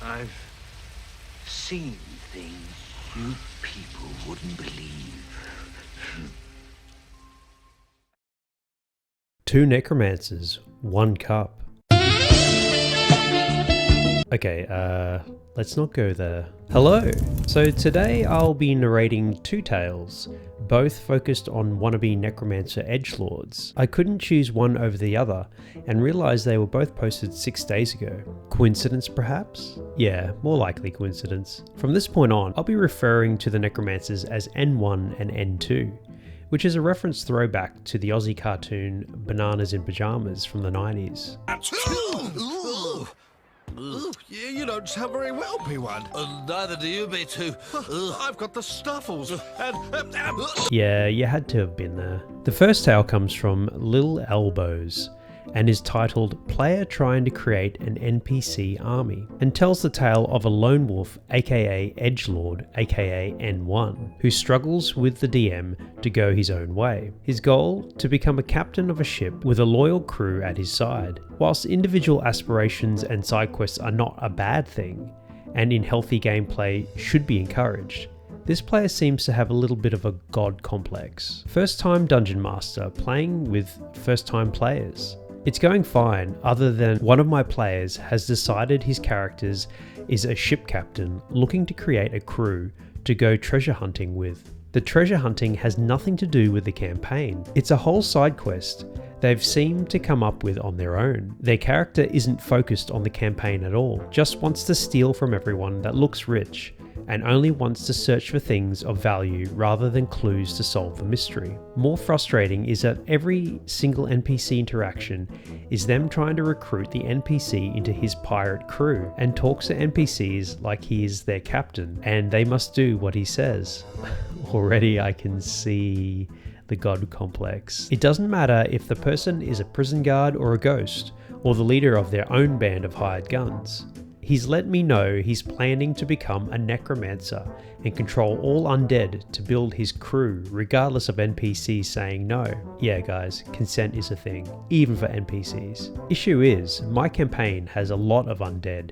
I've seen things you people wouldn't believe. Two necromancers, one cup. Okay, let's not go there. Hello! So today I'll be narrating two tales, both focused on wannabe necromancer edgelords. I couldn't choose one over the other, and realised they were both posted 6 days ago. Coincidence perhaps? Yeah, more likely coincidence. From this point on, I'll be referring to the necromancers as N1 and N2, which is a reference throwback to the Aussie cartoon Bananas in Pyjamas from the 90s. Yeah, you don't sound very well, P1. Neither do you, B2. I've got the snuffles. Yeah, you had to have been there. The first tale comes from lilelbows and is titled Player Trying to Create an NPC Army, and tells the tale of a lone wolf aka Edgelord aka N1 who struggles with the DM to go his own way. His goal? To become a captain of a ship with a loyal crew at his side. Whilst individual aspirations and side quests are not a bad thing, and in healthy gameplay should be encouraged, this player seems to have a little bit of a god complex. First time dungeon master playing with first time players. It's going fine, other than one of my players has decided his character is a ship captain looking to create a crew to go treasure hunting with. The treasure hunting has nothing to do with the campaign. It's a whole side quest they've seemed to come up with on their own. Their character isn't focused on the campaign at all, just wants to steal from everyone that looks rich, and only wants to search for things of value rather than clues to solve the mystery. More frustrating is that every single NPC interaction is them trying to recruit the NPC into his pirate crew, and talks to NPCs like he is their captain and they must do what he says. Already I can see the god complex. It doesn't matter if the person is a prison guard or a ghost, or the leader of their own band of hired guns. He's let me know he's planning to become a necromancer and control all undead to build his crew regardless of NPCs saying no. Yeah guys, consent is a thing, even for NPCs. Issue is, my campaign has a lot of undead,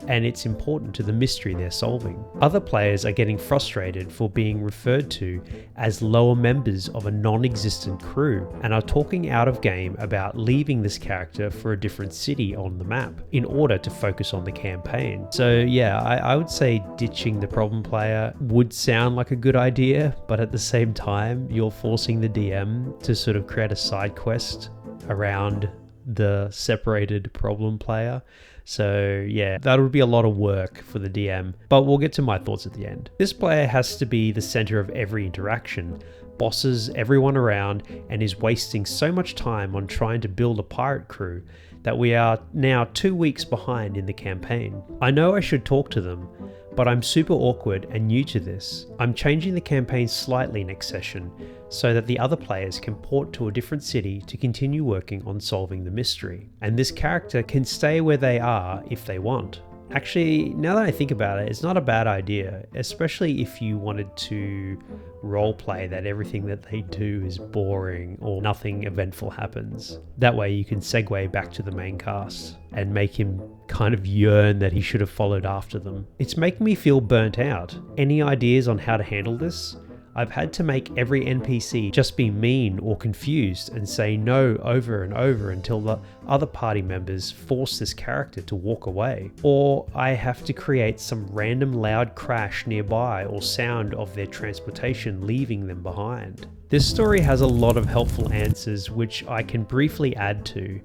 and it's important to the mystery they're solving. Other players are getting frustrated for being referred to as lower members of a non-existent crew, and are talking out of game about leaving this character for a different city on the map in order to focus on the campaign. So yeah, I would say ditching the problem player would sound like a good idea, but at the same time, you're forcing the DM to sort of create a side quest around the separated problem player. So yeah, that would be a lot of work for the DM, but we'll get to my thoughts at the end. This player has to be the center of every interaction, bosses everyone around, and is wasting so much time on trying to build a pirate crew that we are now 2 weeks behind in the campaign. I know I should talk to them, but I'm super awkward and new to this. I'm changing the campaign slightly next session so that the other players can port to a different city to continue working on solving the mystery, and this character can stay where they are if they want. Actually, now that I think about it, it's not a bad idea, especially if you wanted to roleplay that everything that they do is boring or nothing eventful happens. That way you can segue back to the main cast and make him kind of yearn that he should have followed after them. It's making me feel burnt out. Any ideas on how to handle this? I've had to make every NPC just be mean or confused and say no over and over until the other party members force this character to walk away. Or I have to create some random loud crash nearby or sound of their transportation leaving them behind. This story has a lot of helpful answers which I can briefly add to.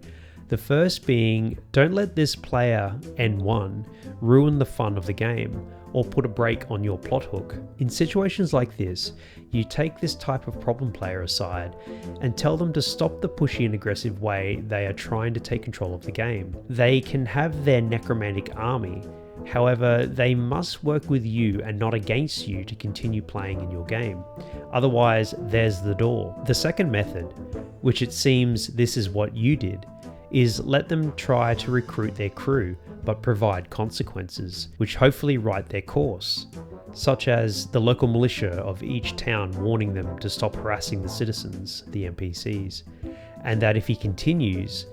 The first being, don't let this player, N1, ruin the fun of the game, or put a break on your plot hook. In situations like this, you take this type of problem player aside and tell them to stop the pushy and aggressive way they are trying to take control of the game. They can have their necromantic army, however, they must work with you and not against you to continue playing in your game. Otherwise, there's the door. The second method, which it seems this is what you did, is let them try to recruit their crew, but provide consequences, which hopefully right their course, such as the local militia of each town warning them to stop harassing the citizens, the NPCs, and that if he continues,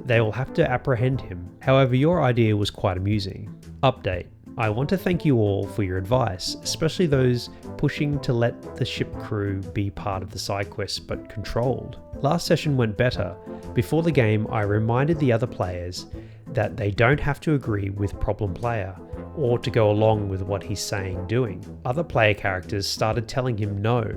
they will have to apprehend him. However, your idea was quite amusing. Update. I want to thank you all for your advice, especially those pushing to let the ship crew be part of the side quests but controlled. Last session went better. Before the game, I reminded the other players that they don't have to agree with problem player or to go along with what he's saying doing. Other player characters started telling him no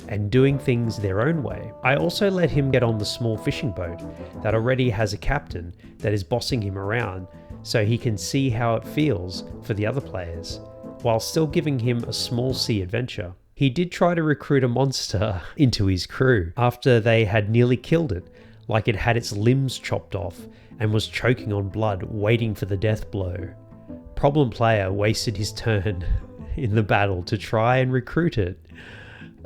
and doing things their own way. I also let him get on the small fishing boat that already has a captain that is bossing him around so he can see how it feels for the other players, while still giving him a small sea adventure. He did try to recruit a monster into his crew after they had nearly killed it, like it had its limbs chopped off and was choking on blood, waiting for the death blow. Problem player wasted his turn in the battle to try and recruit it.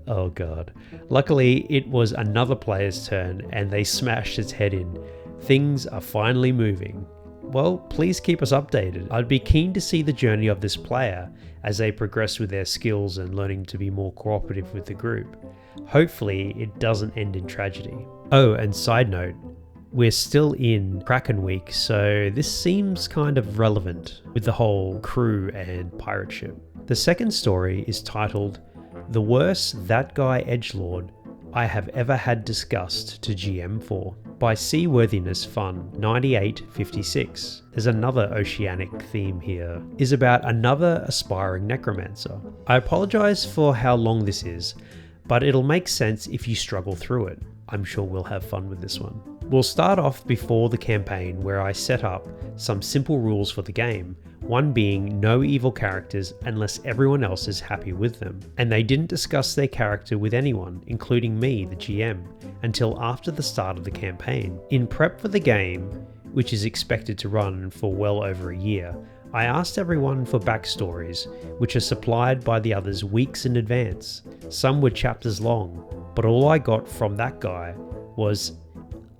Oh god. Luckily, it was another player's turn and they smashed its head in. Things are finally moving. Well, please keep us updated. I'd be keen to see the journey of this player as they progress with their skills and learning to be more cooperative with the group. Hopefully, it doesn't end in tragedy. Oh, and side note, we're still in Kraken week, so this seems kind of relevant with the whole crew and pirate ship. The second story is titled The Worst That Guy Edgelord I Have Ever Had Disgust to GM For by Seaworthiness Fun 9856. There's another oceanic theme here. Is about another aspiring necromancer. I apologize for how long this is, but it'll make sense if you struggle through it. I'm sure we'll have fun with this one. We'll start off before the campaign where I set up some simple rules for the game, one being no evil characters unless everyone else is happy with them. And they didn't discuss their character with anyone, including me, the GM, until after the start of the campaign. In prep for the game, which is expected to run for well over a year, I asked everyone for backstories, which are supplied by the others weeks in advance. Some were chapters long, but all I got from that guy was,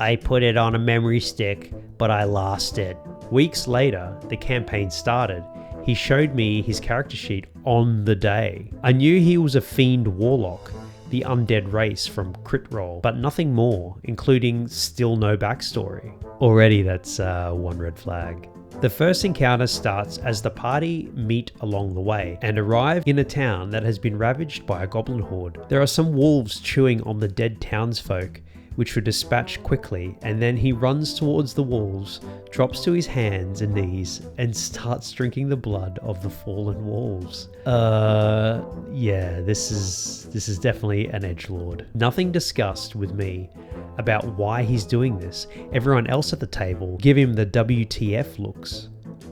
"I put it on a memory stick, but I lost it." Weeks later, the campaign started. He showed me his character sheet on the day. I knew he was a fiend warlock, the undead race from Crit Roll, but nothing more, including still no backstory. Already that's one red flag. The first encounter starts as the party meet along the way and arrive in a town that has been ravaged by a goblin horde. There are some wolves chewing on the dead townsfolk, which were dispatched quickly, and then he runs towards the wolves, drops to his hands and knees, and starts drinking the blood of the fallen wolves. Yeah, this is definitely an edgelord. Nothing discussed with me about why he's doing this. Everyone else at the table give him the WTF looks.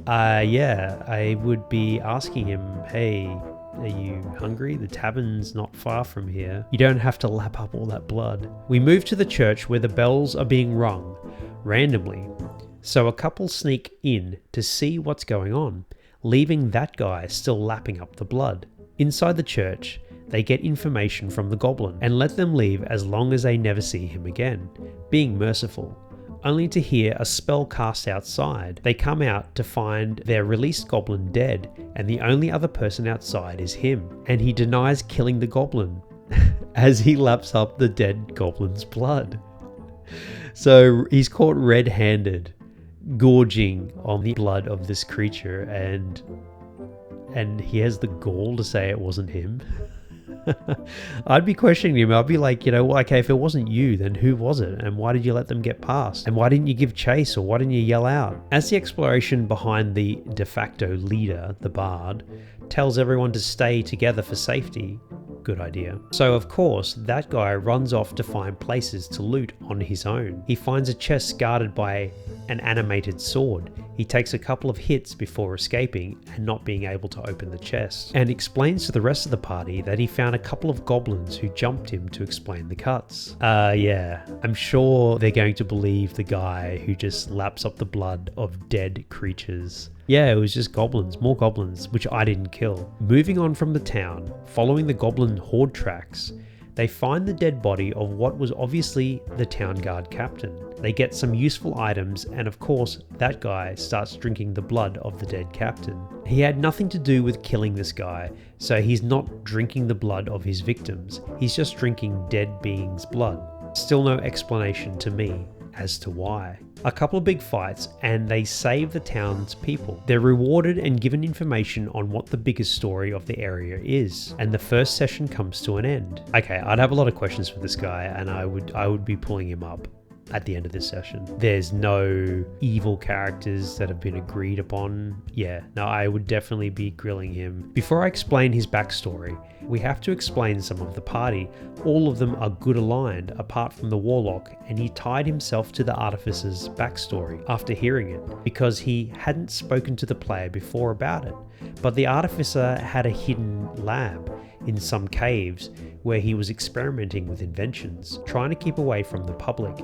Yeah, I would be asking him, hey, are you hungry? The tavern's not far from here. You don't have to lap up all that blood. We move to the church where the bells are being rung randomly. So a couple sneak in to see what's going on, leaving that guy still lapping up the blood. Inside the church, they get information from the goblin and let them leave as long as they never see him again, being merciful. Only to hear a spell cast outside. They come out to find their released goblin dead, and the only other person outside is him, and he denies killing the goblin as he laps up the dead goblin's blood. So he's caught red-handed, gorging on the blood of this creature, and he has the gall to say it wasn't him. I'd be questioning him. I'd be like, okay, if it wasn't you, then who was it? And why did you let them get past? And why didn't you give chase, or why didn't you yell out? As the exploration behind the de facto leader, the bard, tells everyone to stay together for safety, good idea. So of course, that guy runs off to find places to loot on his own. He finds a chest guarded by an animated sword. He takes a couple of hits before escaping and not being able to open the chest, and explains to the rest of the party that he found a couple of goblins who jumped him to explain the cuts. Yeah, I'm sure they're going to believe the guy who just laps up the blood of dead creatures. Yeah, it was just goblins, more goblins, which I didn't kill. Moving on from the town, following the goblin horde tracks, they find the dead body of what was obviously the town guard captain. They get some useful items, and of course, that guy starts drinking the blood of the dead captain. He had nothing to do with killing this guy, so he's not drinking the blood of his victims. He's just drinking dead beings' blood. Still no explanation to me. as to why. A couple of big fights and they save the town's people. They're rewarded and given information on what the biggest story of the area is, and the first session comes to an end. Okay, I'd have a lot of questions for this guy, and I would be pulling him up at the end of this session. There's no evil characters that have been agreed upon. Yeah, no, I would definitely be grilling him. Before I explain his backstory, we have to explain some of the party. All of them are good aligned, apart from the warlock, and he tied himself to the artificer's backstory after hearing it, because he hadn't spoken to the player before about it. But the artificer had a hidden lab in some caves where he was experimenting with inventions, trying to keep away from the public,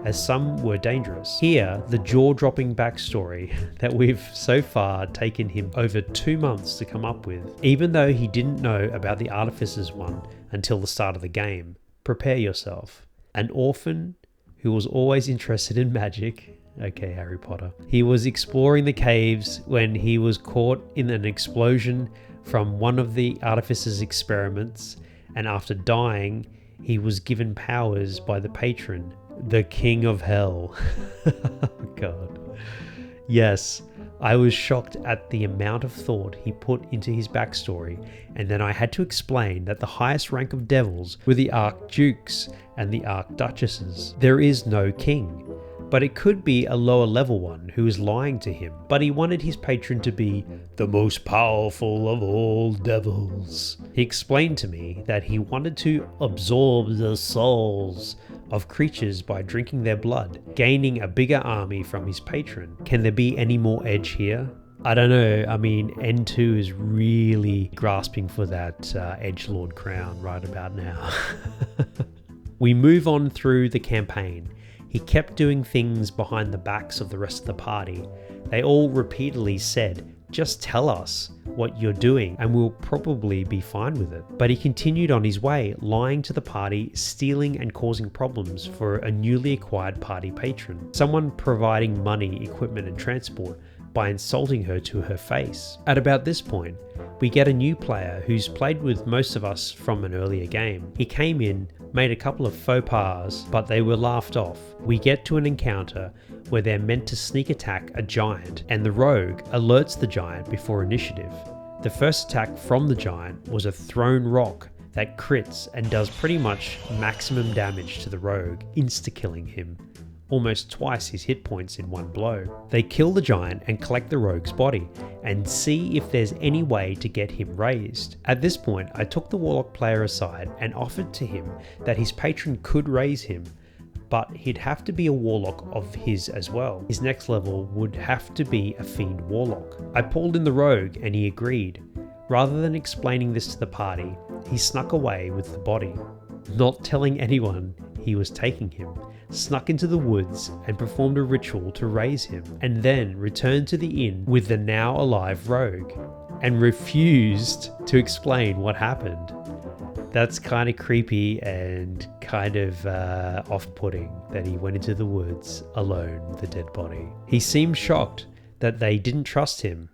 as some were dangerous. Here, the jaw-dropping backstory that we've so far taken him over 2 months to come up with, even though he didn't know about the artificer's one until the start of the game. Prepare yourself. An orphan who was always interested in magic. Okay, Harry Potter. He was exploring the caves when he was caught in an explosion from one of the artificer's experiments, and after dying, he was given powers by the patron, the King of Hell. Oh God. Yes, I was shocked at the amount of thought he put into his backstory, and then I had to explain that the highest rank of devils were the Archdukes and the Archduchesses. There is no king, but it could be a lower level one who is lying to him. But he wanted his patron to be the most powerful of all devils. He explained to me that he wanted to absorb the souls of creatures by drinking their blood, gaining a bigger army from his patron. Can there be any more edge here? I don't know. I mean, N2 is really grasping for that Edgelord crown right about now. We move on through the campaign. He kept doing things behind the backs of the rest of the party. They all repeatedly said, "Just tell us what you're doing and we'll probably be fine with it." But he continued on his way, lying to the party, stealing and causing problems for a newly acquired party patron, someone providing money, equipment and transport, by insulting her to her face. At about this point, we get a new player who's played with most of us from an earlier game. He came in, made a couple of faux pas, but they were laughed off. We get to an encounter where they're meant to sneak attack a giant, and the rogue alerts the giant before initiative. The first attack from the giant was a thrown rock that crits and does pretty much maximum damage to the rogue, insta-killing him. Almost twice his hit points in one blow. They kill the giant and collect the rogue's body and see if there's any way to get him raised. At this point, I took the warlock player aside and offered to him that his patron could raise him, but he'd have to be a warlock of his as well. His next level would have to be a fiend warlock. I pulled in the rogue and he agreed. Rather than explaining this to the party, he snuck away with the body, not telling anyone he was taking him, snuck into the woods and performed a ritual to raise him, and then returned to the inn with the now alive rogue and refused to explain what happened. That's kind of creepy and kind of off-putting that he went into the woods alone with a dead body. He seemed shocked that they didn't trust him.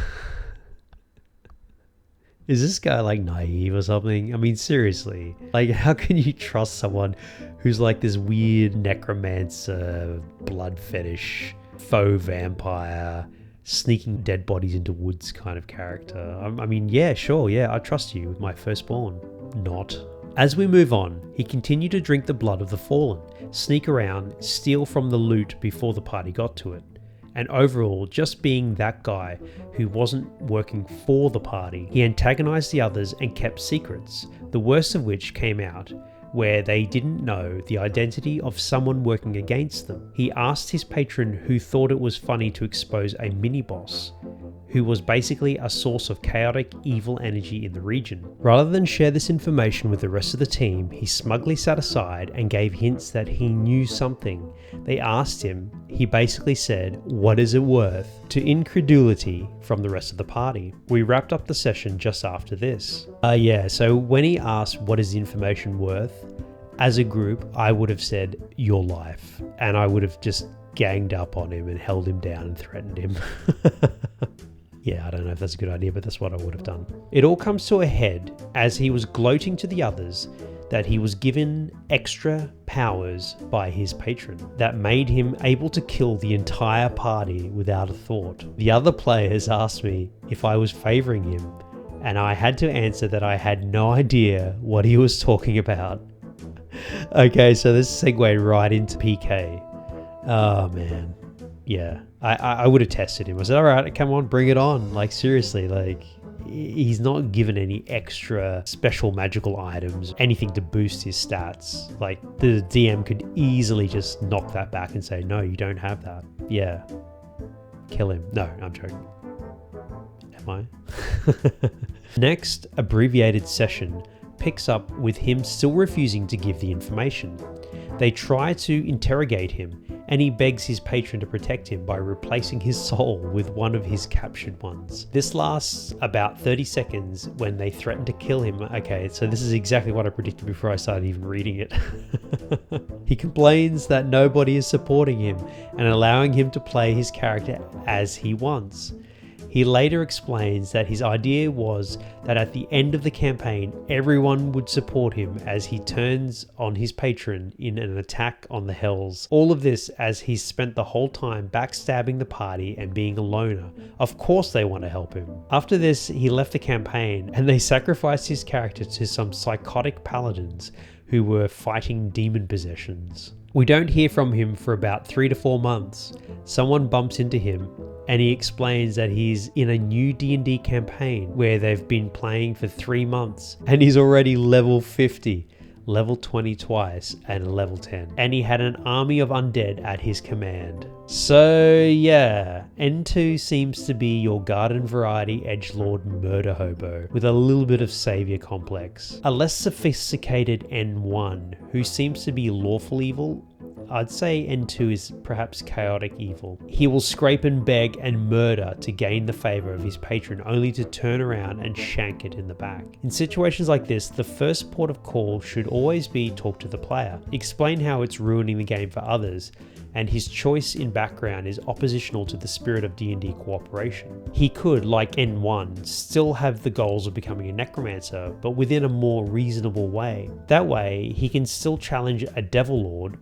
Is this guy like naive or something? I mean, seriously, like how can you trust someone who's like this weird necromancer, blood fetish, faux vampire, sneaking dead bodies into woods kind of character? I mean, yeah, sure, yeah, I trust you with my firstborn. Not. As we move on, he continued to drink the blood of the fallen, sneak around, steal from the loot before the party got to it. And overall, just being that guy who wasn't working for the party. He antagonized the others and kept secrets, the worst of which came out where they didn't know the identity of someone working against them. He asked his patron, who thought it was funny to expose a mini-boss, who was basically a source of chaotic, evil energy in the region. Rather than share this information with the rest of the team, he smugly sat aside and gave hints that he knew something. They asked him, he basically said, "What is it worth?" to incredulity from the rest of the party. We wrapped up the session just after this. So when he asked what is the information worth, as a group, I would have said, your life. And I would have just ganged up on him and held him down and threatened him. Yeah, I don't know if that's a good idea, but that's what I would have done. It all comes to a head as he was gloating to the others that he was given extra powers by his patron that made him able to kill the entire party without a thought. The other players asked me if I was favoring him, and I had to answer that I had no idea what he was talking about. Okay, so this segued right into PK. Oh man. Yeah, I would have tested him. I said, all right, come on, bring it on. Like, seriously, like, he's not given any extra special magical items, anything to boost his stats. Like, the DM could easily just knock that back and say, no, you don't have that. Yeah, kill him. No, I'm joking. Am I? Next, abbreviated session picks up with him still refusing to give the information. They try to interrogate him, and he begs his patron to protect him by replacing his soul with one of his captured ones. This lasts about 30 seconds when they threaten to kill him. Okay, so this is exactly what I predicted before I started even reading it. He complains that nobody is supporting him and allowing him to play his character as he wants. He later explains that his idea was that at the end of the campaign, everyone would support him as he turns on his patron in an attack on the Hells. All of this as he's spent the whole time backstabbing the party and being a loner. Of course they want to help him. After this, he left the campaign and they sacrificed his character to some psychotic paladins who were fighting demon possessions. We don't hear from him for about 3 to 4 months. Someone bumps into him and he explains that he's in a new D&D campaign where they've been playing for 3 months and he's already level 50, level 20 twice, and level 10. And he had an army of undead at his command. So yeah, N2 seems to be your garden variety edgelord murder hobo with a little bit of savior complex. A less sophisticated N1 who seems to be lawful evil. I'd say N2 is perhaps chaotic evil. He will scrape and beg and murder to gain the favor of his patron, only to turn around and shank it in the back. In situations like this, the first port of call should always be talk to the player, explain how it's ruining the game for others, and his choice in background is oppositional to the spirit of D&D cooperation. He could, like N1, still have the goals of becoming a necromancer, but within a more reasonable way. That way, he can still challenge a devil lord,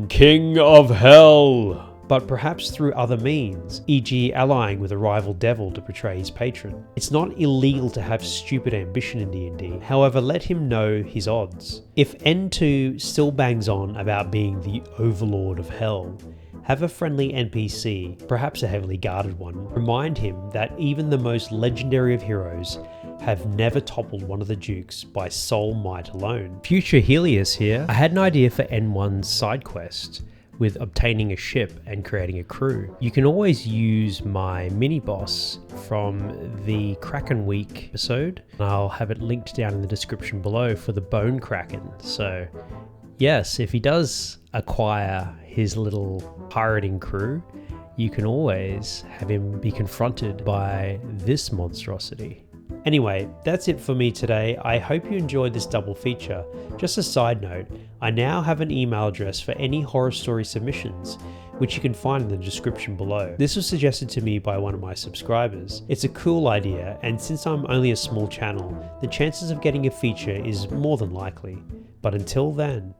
King of Hell, but perhaps through other means, e.g. allying with a rival devil to betray his patron. It's not illegal to have stupid ambition in D&D, however let him know his odds. If N2 still bangs on about being the overlord of hell, have a friendly NPC, perhaps a heavily guarded one, remind him that even the most legendary of heroes have never toppled one of the dukes by soul might alone. Future Helios here. I had an idea for N1's side quest with obtaining a ship and creating a crew. You can always use my mini boss from the Kraken Week episode. I'll have it linked down in the description below for the Bone Kraken. So yes, if he does acquire his little pirating crew, you can always have him be confronted by this monstrosity. Anyway, that's it for me today. I hope you enjoyed this double feature. Just a side note, I now have an email address for any horror story submissions, which you can find in the description below. This was suggested to me by one of my subscribers. It's a cool idea, and since I'm only a small channel, the chances of getting a feature is more than likely. But until then,